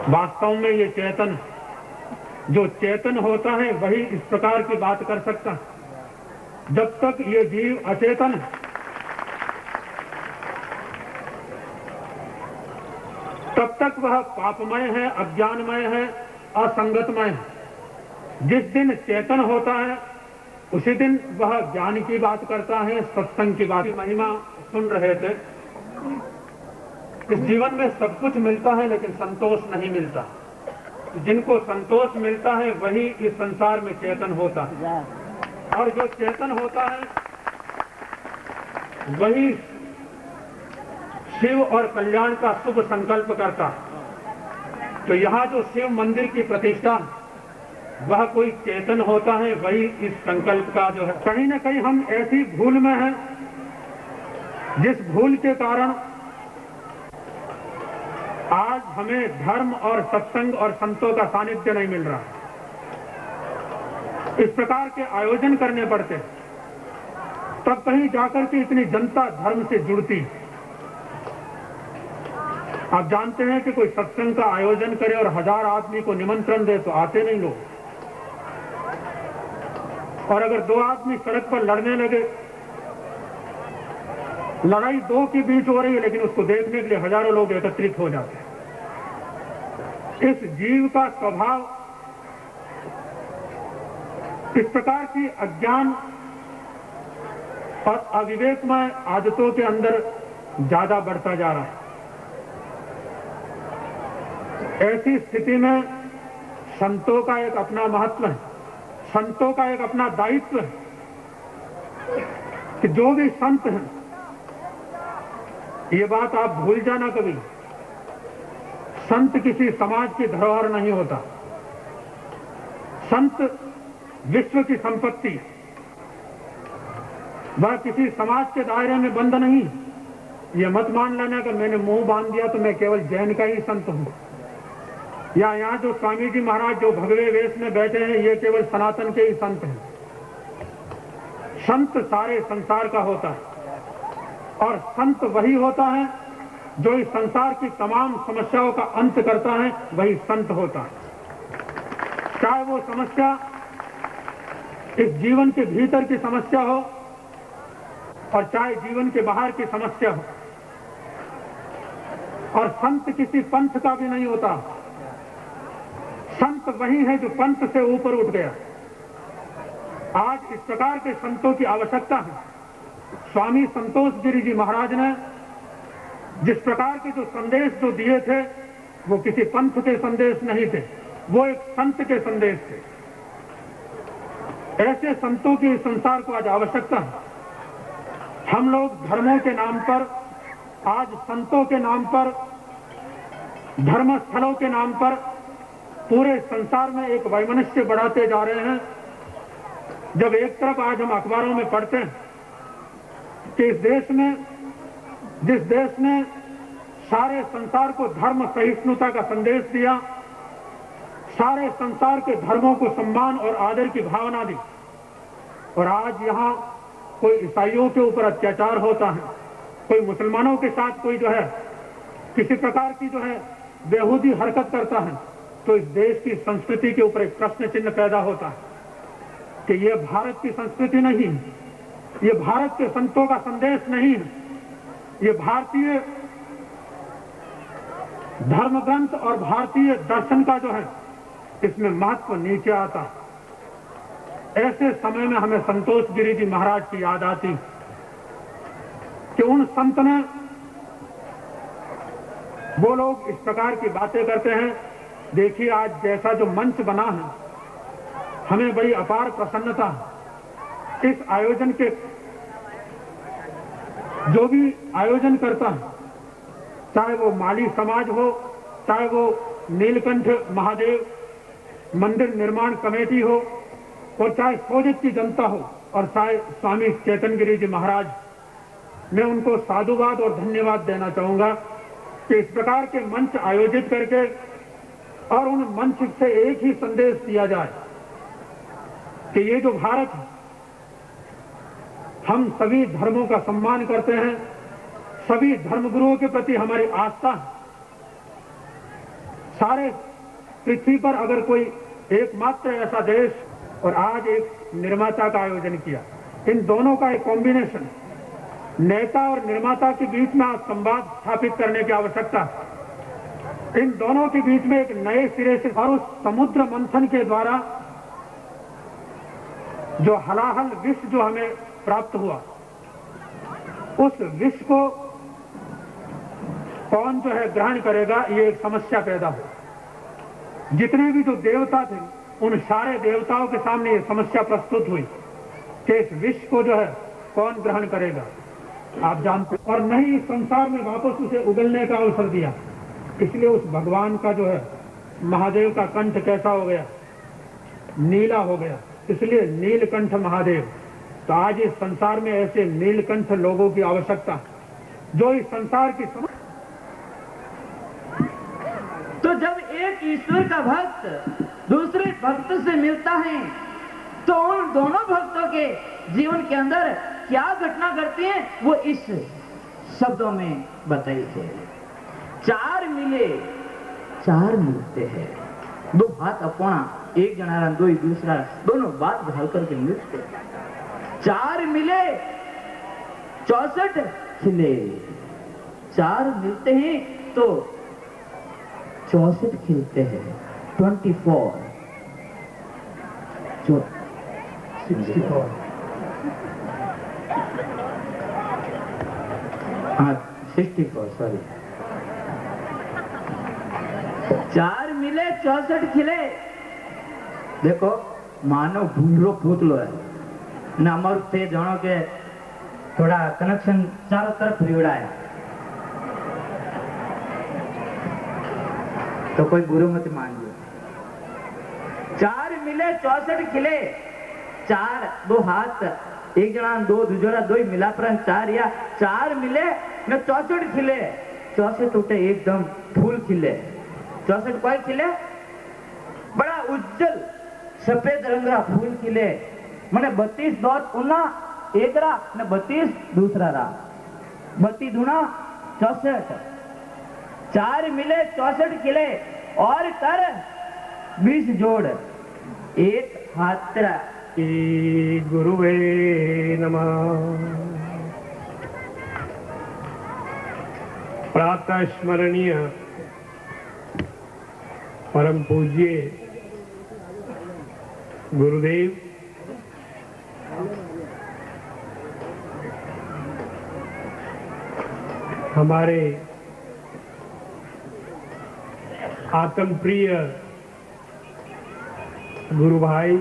वास्तव में ये चेतन, जो चेतन होता है वही इस प्रकार की बात कर सकता है। जब तक ये जीव अचेतन है, तब तक वह पापमय है, अज्ञानमय है, असंगतमय है। जिस दिन चेतन होता है उसी दिन वह ज्ञान की बात करता है, सत्संग की बात। महिमा सुन रहे थे। इस जीवन में सब कुछ मिलता है लेकिन संतोष नहीं मिलता। जिनको संतोष मिलता है वही इस संसार में चेतन होता है, और जो चेतन होता है वही शिव और कल्याण का शुभ संकल्प करता है। तो यहाँ जो शिव मंदिर की प्रतिष्ठा, वह कोई चेतन होता है, वही इस संकल्प का जो है। कहीं न कहीं हम ऐसी भूल में हैं जिस भूल के कारण आज हमें धर्म और सत्संग और संतों का सानिध्य नहीं मिल रहा। इस प्रकार के आयोजन करने पड़ते, तब कहीं जाकर के इतनी जनता धर्म से जुड़ती। आप जानते हैं कि कोई सत्संग का आयोजन करे और 1000 आदमी को निमंत्रण दे तो आते नहीं लोग। और अगर 2 आदमी सड़क पर लड़ने लगे, लड़ाई 2 के बीच हो रही है लेकिन उसको देखने के लिए हजारों लोग एकत्रित हो जाते हैं। इस जीव का स्वभाव इस प्रकार की अज्ञान और अविवेकमय आदतों के अंदर ज्यादा बढ़ता जा रहा है। ऐसी स्थिति में संतों का एक अपना महत्व है, संतों का एक अपना दायित्व है कि जो भी संत हैं, ये बात आप भूल जाना कभी, संत किसी समाज की धरोहर नहीं होता। संत विश्व की संपत्ति, वह किसी समाज के दायरे में बंद नहीं। ये मत मान लेना कि मैंने मुंह बांध दिया तो मैं केवल जैन का ही संत हूं, या यहाँ जो स्वामी जी महाराज जो भगवे वेश में बैठे हैं ये केवल सनातन के ही संत हैं। संत सारे संसार का होता है, और संत वही होता है जो इस संसार की तमाम समस्याओं का अंत करता है, वही संत होता है। चाहे वो समस्या इस जीवन के भीतर की समस्या हो और चाहे जीवन के बाहर की समस्या हो, और संत किसी पंथ का भी नहीं होता। संत वही है जो पंथ से ऊपर उठ गया। आज इस प्रकार के संतों की आवश्यकता है। स्वामी संतोष गिरि जी महाराज ने जिस प्रकार के जो संदेश जो दिए थे वो किसी पंथ के संदेश नहीं थे, वो एक संत के संदेश थे। ऐसे संतों की संसार को आज आवश्यकता है। हम लोग धर्मों के नाम पर, आज संतों के नाम पर, धर्म स्थलों के नाम पर पूरे संसार में एक वैमनस्य बढ़ाते जा रहे हैं। जब एक तरफ आज हम अखबारों में पढ़ते हैं कि इस देश में, जिस देश ने सारे संसार को धर्म सहिष्णुता का संदेश दिया, सारे संसार के धर्मों को सम्मान और आदर की भावना दी, और आज यहाँ कोई ईसाइयों के ऊपर अत्याचार होता है, कोई मुसलमानों के साथ कोई जो है किसी प्रकार की जो है बेहूदी हरकत करता है, तो इस देश की संस्कृति के ऊपर एक प्रश्न चिन्ह पैदा होता है कि यह भारत की संस्कृति नहीं है, ये भारत के संतों का संदेश नहीं है, ये भारतीय धर्म ग्रंथ और भारतीय दर्शन का जो है इसमें महत्व नीचे आता है। ऐसे समय में हमें संतोष गिरि जी महाराज की याद आती कि उन संत ने, वो लोग इस प्रकार की बातें करते हैं। देखिए आज जैसा जो मंच बना है, हमें बड़ी अपार प्रसन्नता है। इस आयोजन के जो भी आयोजन करता है, चाहे वो माली समाज हो, चाहे वो नीलकंठ महादेव मंदिर निर्माण कमेटी हो, और चाहे सोजत की जनता हो, और चाहे स्वामी चेतन गिरि जी महाराज, मैं उनको साधुवाद और धन्यवाद देना चाहूंगा कि इस प्रकार के मंच आयोजित करके और उन मंच से एक ही संदेश दिया जाए कि ये जो भारत है, हम सभी धर्मों का सम्मान करते हैं, सभी धर्मगुरुओं के प्रति हमारी आस्था है। सारे पृथ्वी पर अगर कोई एकमात्र ऐसा देश, और आज एक निर्माता का आयोजन किया, इन दोनों का एक कॉम्बिनेशन, नेता और निर्माता के बीच में आज संवाद स्थापित करने की आवश्यकता है। इन दोनों के बीच में एक नए सिरे से, और उस समुद्र मंथन के द्वारा जो हलाहल विष जो हमें प्राप्त हुआ, उस विष को कौन जो है ग्रहण करेगा, ये एक समस्या पैदा हो। जितने भी जो देवता थे, उन सारे देवताओं के सामने ये समस्या प्रस्तुत हुई कि इस विष को जो है कौन ग्रहण करेगा, आप जानते, और नहीं इस संसार में वापस उसे उगलने का अवसर दिया। इसलिए उस भगवान का जो है महादेव का कंठ कैसा हो गया, नीला हो गया, इसलिए नीलकंठ महादेव। तो आज इस संसार में ऐसे नीलकंठ लोगों की आवश्यकता, जो इस संसार की तो जब एक ईश्वर का भक्त दूसरे भक्त से मिलता है, तो उन दोनों भक्तों के जीवन के अंदर क्या घटना घटती है, वो इस शब्दों में बताई है। चार मिले चार मिलते हैं, दो हाथ अपना, एक जना दो ही दूसरा, दोनों बात घाल करके मिलते हैं। चार मिले 64 खिले, चार मिलते हैं तो 64 खिलते हैं। 24 64 हाँ 64 सॉरी, चार मिले 64 खिले। देखो मानो भूरो पूतलो है ना, अमर थे जानो के थोड़ा कनेक्शन चारों तरफ रिवड़ा है, तो कोई बुरो मत मान लो। चार मिले 64 खिले, चार दो हाथ, एक जना दो दूसरा दो ही मिला पर चार, या चार मिले न 64 खिले। 64 उठे एकदम फूल खिले, 64 कोई खिले, बड़ा उज्जवल सफेद रंगा फूल खिले। मैंने 32 दौत उना एक रा न 32 दूसरा रा, 32 दूना 64, चार मिले 64 खिले, और कर 20 जोड़, एक हाथ तेरा। गुरुवे नमः। प्रातः स्मरणीय परम पूज्य गुरुदेव हमारे आत्म प्रिय गुरु भाई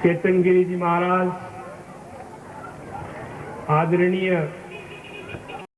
चेतन गिरी जी महाराज, आदरणीय